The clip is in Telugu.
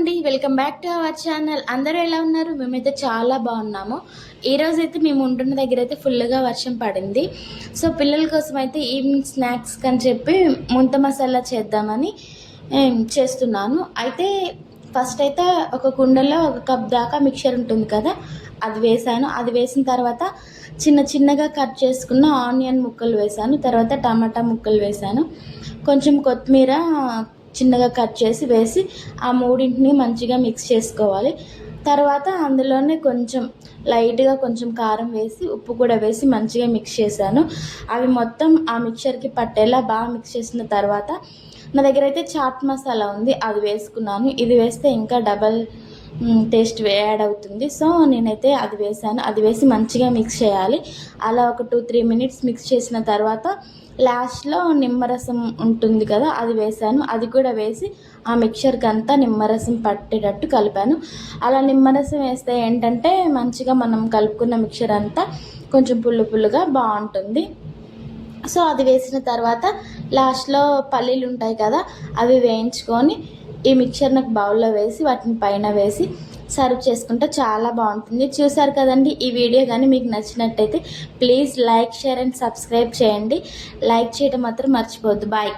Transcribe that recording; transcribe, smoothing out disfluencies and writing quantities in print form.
అండి, welcome back to our channel. అందరూ ఎలా ఉన్నారు? మేమైతే చాలా బాగున్నాము. ఈరోజైతే మేము ఉంటున్న దగ్గర అయితే ఫుల్గా వర్షం పడింది. సో పిల్లల కోసం అయితే ఈవినింగ్ స్నాక్స్ అని చెప్పి ముంత మసాలా చేద్దామని చేస్తున్నాను. అయితే ఫస్ట్ అయితే ఒక కుండలో 1 కప్ దాకా మిక్చర్ ఉంటుంది కదా, అది వేసాను. అది వేసిన తర్వాత చిన్నగా కట్ చేసుకున్న ఆనియన్ ముక్కలు వేసాను. తర్వాత టమాటా ముక్కలు వేసాను. కొంచెం కొత్తిమీర చిన్నగా కట్ చేసి వేసి ఆ మూడింటిని మంచిగా మిక్స్ చేసుకోవాలి. తర్వాత అందులోనే కొంచెం లైట్గా కొంచెం కారం వేసి ఉప్పు కూడా వేసి మంచిగా మిక్స్ చేశాను. అవి మొత్తం ఆ మిక్చర్కి పట్టేలా బాగా మిక్స్ చేసిన తర్వాత నా దగ్గర అయితే చాట్ మసాలా ఉంది, అది వేసుకున్నాను. ఇది వేస్తే ఇంకా డబల్ టేస్ట్ యాడ్ అవుతుంది. సో నేనైతే అది వేసాను. అది వేసి మంచిగా మిక్స్ చేయాలి. అలా ఒక 2-3 మినిట్స్ మిక్స్ చేసిన తర్వాత లాస్ట్లో నిమ్మరసం ఉంటుంది కదా, అది వేసాను. అది కూడా వేసి ఆ మిక్చర్కి అంతా నిమ్మరసం పట్టేటట్టు కలిపాను. అలా నిమ్మరసం వేస్తే ఏంటంటే మంచిగా మనం కలుపుకున్న మిక్చర్ అంతా కొంచెం పుల్లగా బాగుంటుంది. సో అది వేసిన తర్వాత లాస్ట్లో పల్లీలు ఉంటాయి కదా, అవి వేయించుకొని ఈ మిక్చర్ నాకు బౌల్లో వేసి వాటిని పైన వేసి సర్వ్ చేసుకుంటే చాలా బాగుంటుంది. చూసారు కదండి. ఈ వీడియో కానీ మీకు నచ్చినట్టయితే please like, share and subscribe చేయండి. లైక్ చేయడం మాత్రం మర్చిపోవద్దు. బాయ్.